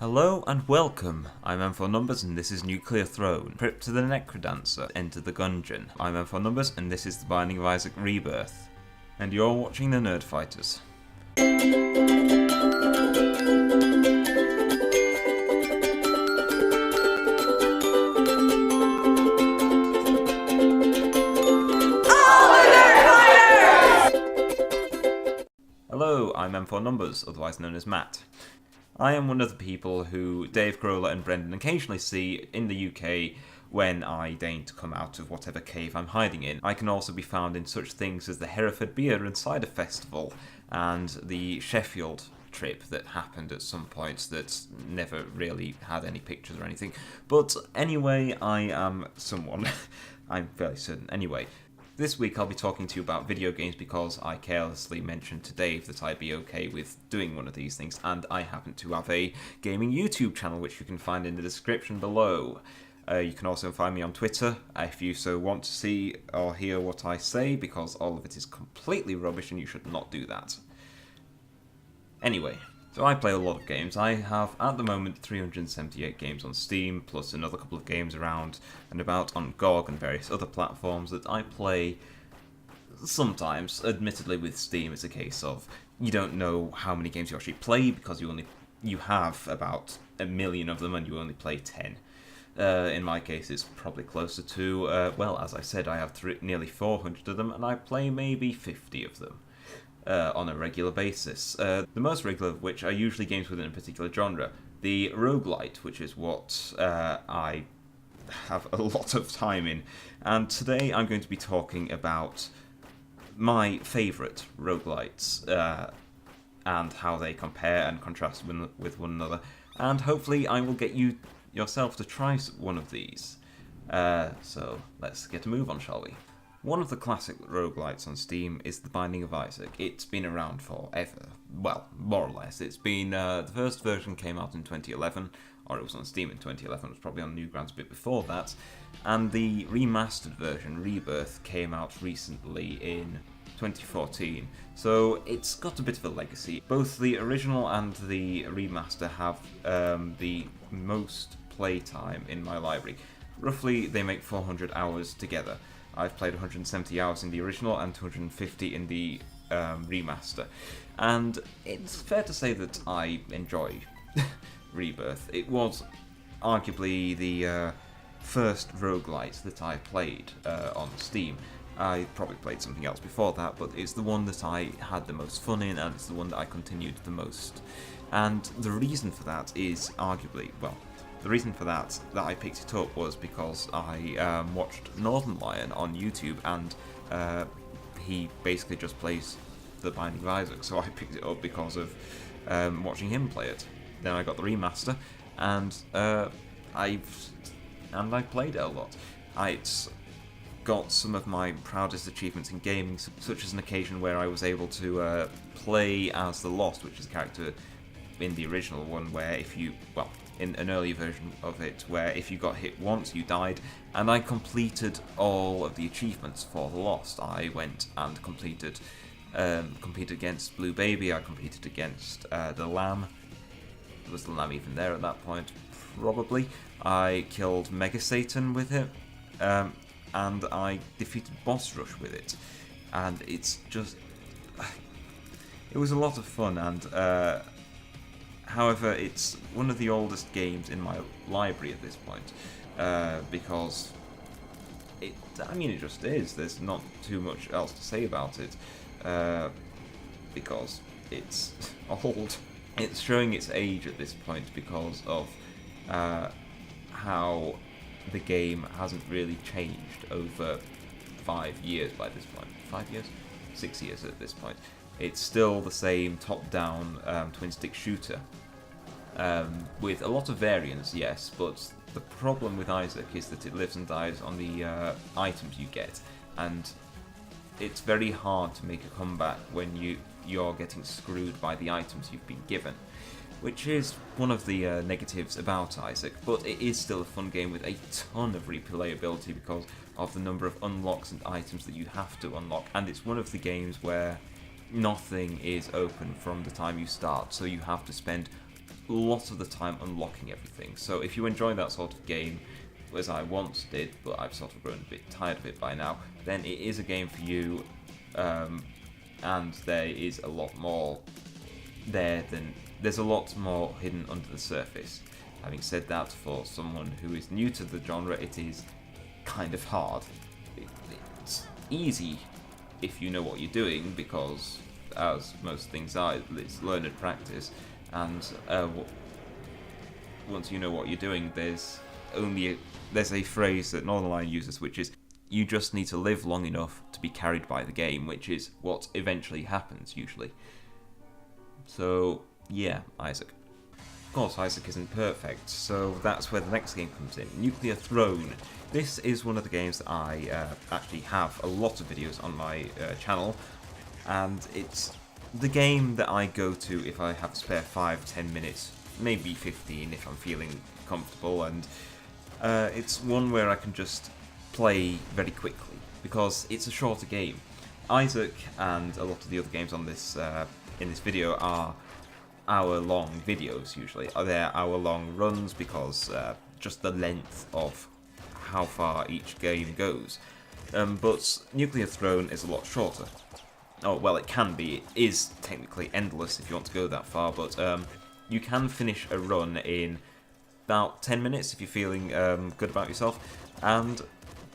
Hello and welcome, I'm M4Numbers and this is Nuclear Throne. Crypt to the Necrodancer, enter the Gungeon. I'm M4Numbers and this is the Binding of Isaac Rebirth. And you're watching the Nerd Fighters. Hello, I'm M4Numbers, otherwise known as Matt. I am one of the people who Dave Grohler and Brendan occasionally see in the UK when I deign to come out of whatever cave I'm hiding in. I can also be found in such things as the Hereford Beer and Cider Festival and the Sheffield trip that happened at some point that never really had any pictures or anything. But anyway, I am someone. I'm fairly certain. Anyway. This week I'll be talking to you about video games because I carelessly mentioned to Dave that I'd be okay with doing one of these things, and I happen to have a gaming YouTube channel which you can find in the description below. You can also find me on Twitter if you so want to see or hear what I say, because all of it is completely rubbish and you should not do that. Anyway, so I play a lot of games. I have, at the moment, 378 games on Steam, plus another couple of games around and about on GOG and various other platforms that I play sometimes. Admittedly, with Steam, it's a case of you don't know how many games you actually play because you have about 1 million of them and you only play 10. In my case, it's probably closer to, well, as I said, I have nearly 400 of them and I play maybe 50 of them. On a regular basis. The most regular of which are usually games within a particular genre. The roguelite, which is what I have a lot of time in. And today I'm going to be talking about my favourite roguelites and how they compare and contrast with one another. And hopefully I will get you yourself to try one of these. So let's get a move on, shall we? One of the classic roguelites on Steam is The Binding of Isaac. It's been around forever. Well, more or less. It's been, the first version came out in 2011, or it was on Steam in 2011, it was probably on Newgrounds a bit before that, and the remastered version, Rebirth, came out recently in 2014, so it's got a bit of a legacy. Both the original and the remaster have the most playtime in my library. Roughly, they make 400 hours together. I've played 170 hours in the original and 250 in the remaster. And it's fair to say that I enjoy Rebirth. It was arguably the first roguelite that I played on Steam. I probably played something else before that, but it's the one that I had the most fun in, and it's the one that I continued the most. And the reason for that is arguably, well, the reason for that I picked it up was because I watched Northern Lion on YouTube, and he basically just plays The Binding of Isaac, so I picked it up because of watching him play it. Then I got the remaster, and I played it a lot. It's got some of my proudest achievements in gaming, such as an occasion where I was able to play as the Lost, which is a character in the original one where if you, well, in an early version of it, where if you got hit once, you died, and I completed all of the achievements for the Lost. I went and competed against Blue Baby, I competed against the Lamb. Was the Lamb even there at that point? Probably. I killed Mega Satan with it, and I defeated Boss Rush with it. And it's just... it was a lot of fun, and however, it's one of the oldest games in my library at this point, because it just is. There's not too much else to say about it, because it's old. It's showing its age at this point because of how the game hasn't really changed over 5 years by this point. 5 years? 6 years at this point. It's still the same top-down twin-stick shooter, with a lot of variants, yes, but the problem with Isaac is that it lives and dies on the items you get, and it's very hard to make a comeback when you're getting screwed by the items you've been given, which is one of the negatives about Isaac, but it is still a fun game with a ton of replayability because of the number of unlocks and items that you have to unlock, and it's one of the games where nothing is open from the time you start, so you have to spend a lot of the time unlocking everything. So if you enjoy that sort of game, as I once did, but I've sort of grown a bit tired of it by now, then it is a game for you, and there is a lot more there's a lot more hidden under the surface. Having said that, for someone who is new to the genre, it is kind of hard. It's easy if you know what you're doing, because as most things are, it's learned practice, and once you know what you're doing, there's a phrase that Northernlion uses, which is, you just need to live long enough to be carried by the game, which is what eventually happens, usually. So, yeah, Isaac. Of course, Isaac isn't perfect, so that's where the next game comes in. Nuclear Throne. This is one of the games that I actually have a lot of videos on my channel, and it's the game that I go to if I have a spare 5-10 minutes, maybe 15 if I'm feeling comfortable, and it's one where I can just play very quickly, because it's a shorter game. Isaac and a lot of the other games on this in this video are hour-long videos usually. They're hour-long runs because just the length of how far each game goes. But Nuclear Throne is a lot shorter. Oh, well, it can be. It is technically endless if you want to go that far, but you can finish a run in about 10 minutes if you're feeling good about yourself, and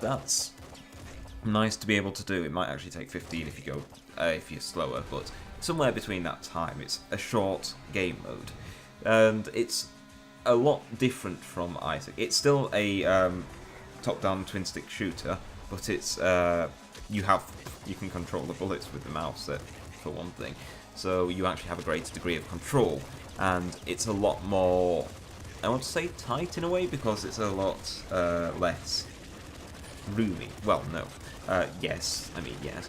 that's nice to be able to do. It might actually take 15 if you go if you're slower, but somewhere between that time. It's a short game mode, and it's a lot different from Isaac. It's still a top-down twin-stick shooter, but it's you can control the bullets with the mouse, for one thing, so you actually have a greater degree of control, and it's a lot more, I want to say tight in a way, because it's a lot less roomy. Well, no. Yes. I mean, yes.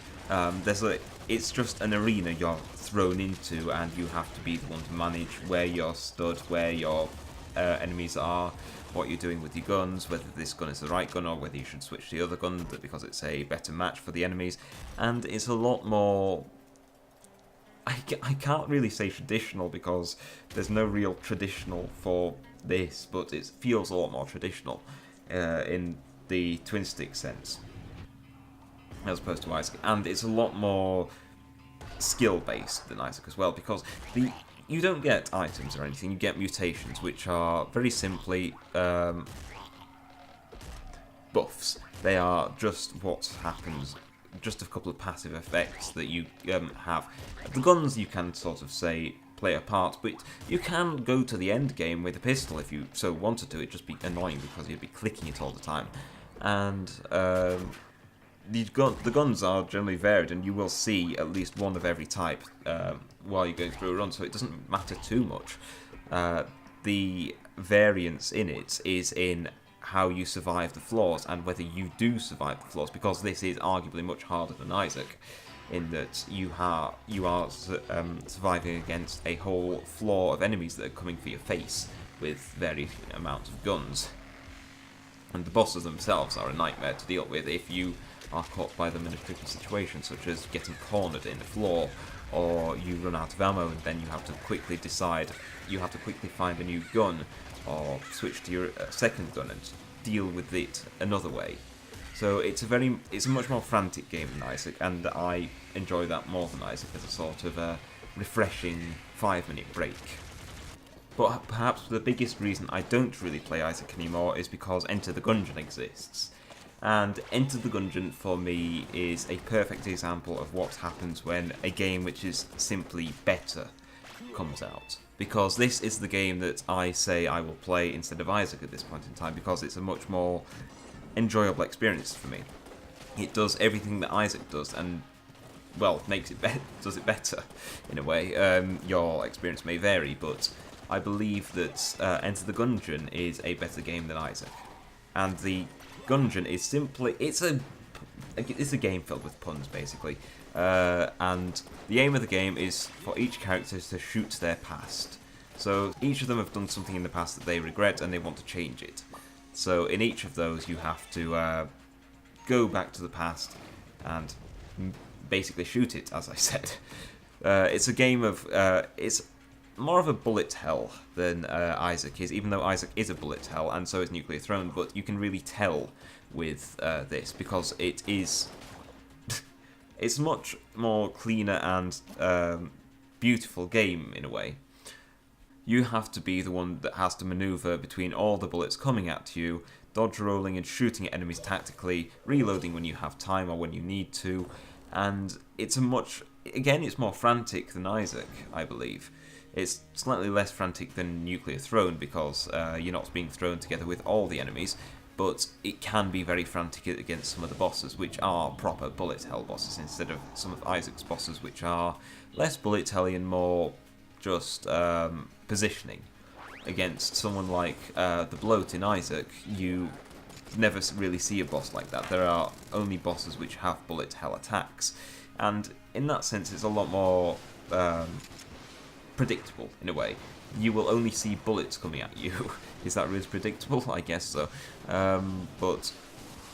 It's just an arena you're thrown into, and you have to be the one to manage where you're stood, where your enemies are, what you're doing with your guns, whether this gun is the right gun or whether you should switch to the other gun because it's a better match for the enemies. And it's a lot more, I can't really say traditional because there's no real traditional for this, but it feels a lot more traditional in the twin stick sense as opposed to Isaac, and it's a lot more skill based than Isaac as well, because you don't get items or anything, you get mutations, which are very simply buffs. They are just what happens, just a couple of passive effects that you have. The guns, you can sort of say play a part, but you can go to the end game with a pistol if you so wanted to. It'd just be annoying because you'd be clicking it all the time, and the guns are generally varied, and you will see at least one of every type while you're going through a run, so it doesn't matter too much. The variance in it is in how you survive the floors, and whether you do survive the floors, because this is arguably much harder than Isaac, in that you are surviving against a whole floor of enemies that are coming for your face with various amounts of guns. And the bosses themselves are a nightmare to deal with if you are caught by them in a tricky situation, such as getting cornered in the floor, or you run out of ammo and then you have to quickly decide, you have to quickly find a new gun, or switch to your second gun and deal with it another way. So it's a much more frantic game than Isaac, and I enjoy that more than Isaac as a sort of a refreshing 5-minute break. But perhaps the biggest reason I don't really play Isaac anymore is because Enter the Gungeon exists. And Enter the Gungeon, for me, is a perfect example of what happens when a game which is simply better comes out. Because this is the game that I say I will play instead of Isaac at this point in time, because it's a much more enjoyable experience for me. It does everything that Isaac does, and, well, does it better, in a way. Your experience may vary, but I believe that Enter the Gungeon is a better game than Isaac. And the Gungeon is simply, it's a game filled with puns, basically. And the aim of the game is for each character to shoot their past. So each of them have done something in the past that they regret and they want to change it. So in each of those you have to go back to the past and basically shoot it, as I said. It's a game of, it's more of a bullet hell than Isaac is, even though Isaac is a bullet hell, and so is Nuclear Throne, but you can really tell with this, because it is... it's much more cleaner and beautiful game, in a way. You have to be the one that has to maneuver between all the bullets coming at you, dodge rolling and shooting at enemies tactically, reloading when you have time or when you need to, and it's a much... Again, it's more frantic than Isaac, I believe. It's slightly less frantic than Nuclear Throne because you're not being thrown together with all the enemies, but it can be very frantic against some of the bosses, which are proper bullet hell bosses, instead of some of Isaac's bosses, which are less bullet helly and more just positioning. Against someone like the Bloat in Isaac, you never really see a boss like that. There are only bosses which have bullet hell attacks, and in that sense it's a lot more predictable in a way. You will only see bullets coming at you. Is that really predictable? I guess so. But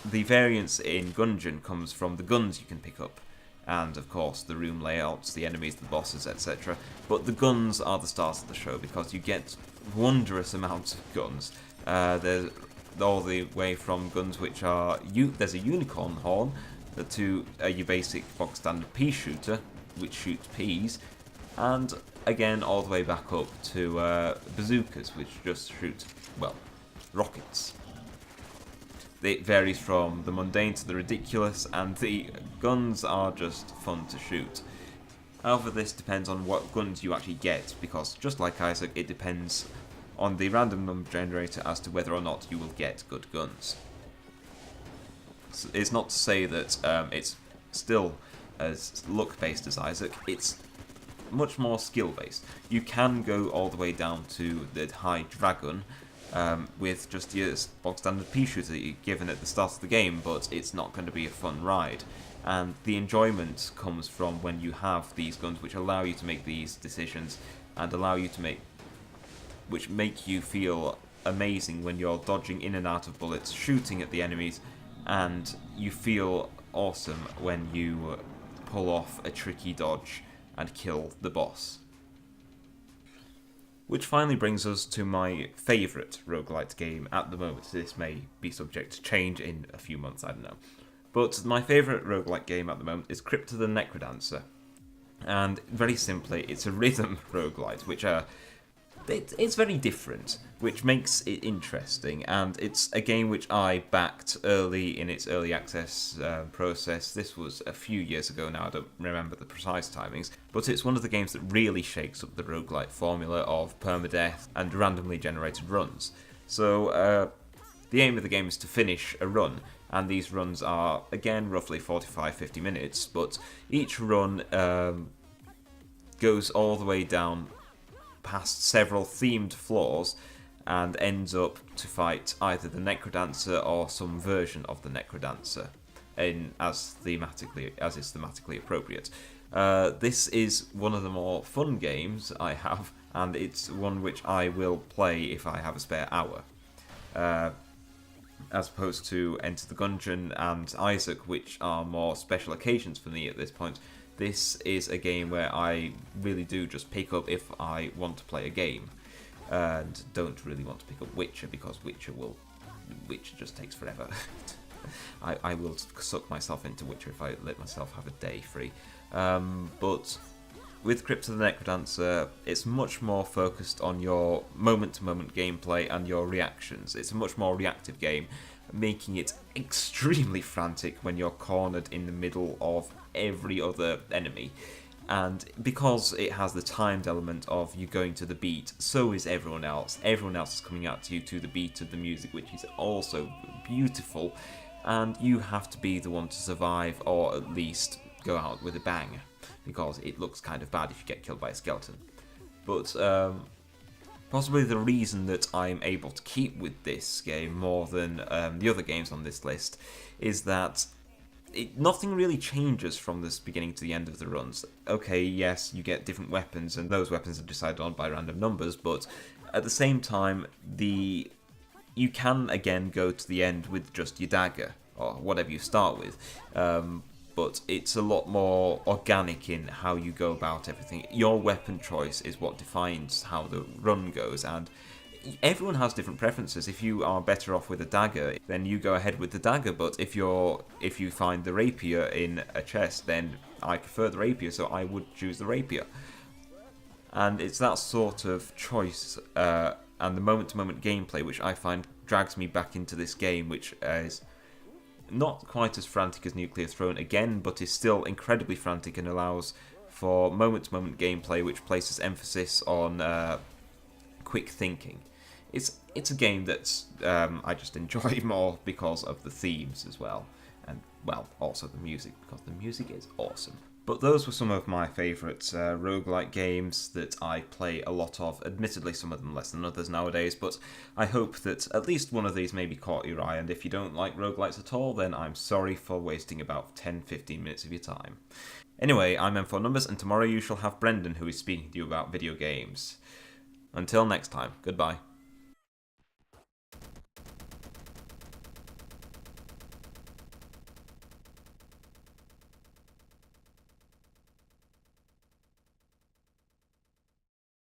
the variance in Gungeon comes from the guns you can pick up, and of course the room layouts, the enemies, the bosses, etc. But the guns are the stars of the show because you get wondrous amounts of guns. There's all the way from guns which are... There's a unicorn horn, to your basic box standard pea shooter, which shoots peas, and again all the way back up to bazookas, which just shoot, well, rockets. It varies from the mundane to the ridiculous, and the guns are just fun to shoot. However, this depends on what guns you actually get, because just like Isaac, it depends on the random number generator as to whether or not you will get good guns. So it's not to say that it's still as luck-based as Isaac, it's much more skill-based. You can go all the way down to the High Dragon with just your bog standard pea shooter that you're given at the start of the game, but it's not going to be a fun ride. And the enjoyment comes from when you have these guns which allow you to make these decisions and allow you to which make you feel amazing when you're dodging in and out of bullets, shooting at the enemies, and you feel awesome when you pull off a tricky dodge and kill the boss. Which finally brings us to my favourite roguelite game at the moment. This may be subject to change in a few months, I don't know. But my favourite roguelite game at the moment is Crypt the Necrodancer. And very simply, it's a rhythm roguelite, which it's very different, which makes it interesting, and it's a game which I backed early in its early access process. This was a few years ago now, I don't remember the precise timings, but it's one of the games that really shakes up the roguelite formula of permadeath and randomly generated runs. So the aim of the game is to finish a run, and these runs are, again, roughly 45-50 minutes, but each run goes all the way down past several themed floors and ends up to fight either the Necrodancer or some version of the Necrodancer as is thematically appropriate. This is one of the more fun games I have, and it's one which I will play if I have a spare hour. As opposed to Enter the Gungeon and Isaac, which are more special occasions for me at this point. This is a game where I really do just pick up if I want to play a game, and don't really want to pick up Witcher, because Witcher just takes forever. I will suck myself into Witcher if I let myself have a day free. But with Crypt the Necrodancer, it's much more focused on your moment-to-moment gameplay and your reactions. It's a much more reactive game, making it extremely frantic when you're cornered in the middle of every other enemy. And because it has the timed element of you going to the beat, so is everyone else. Everyone else is coming at you to the beat of the music, which is also beautiful, and you have to be the one to survive, or at least go out with a bang, because it looks kind of bad if you get killed by a skeleton. But possibly the reason that I'm able to keep with this game more than the other games on this list is that nothing really changes from this beginning to the end of the runs. Okay, yes, you get different weapons, and those weapons are decided on by random numbers, but at the same time, you can again go to the end with just your dagger, or whatever you start with. but it's a lot more organic in how you go about everything. Your weapon choice is what defines how the run goes, and everyone has different preferences. If you are better off with a dagger, then you go ahead with the dagger, but if you find the rapier in a chest, then I prefer the rapier, so I would choose the rapier. And it's that sort of choice and the moment-to-moment gameplay which I find drags me back into this game, which is not quite as frantic as Nuclear Throne again, but is still incredibly frantic and allows for moment-to-moment gameplay which places emphasis on quick thinking. It's a game that I just enjoy more because of the themes as well, and well, also the music, because the music is awesome. But those were some of my favourite roguelike games that I play a lot of. Admittedly, some of them less than others nowadays, but I hope that at least one of these maybe caught your eye, and if you don't like roguelites at all, then I'm sorry for wasting about 10-15 minutes of your time. Anyway, I'm M4Numbers, and tomorrow you shall have Brendan, who is speaking to you about video games. Until next time, goodbye.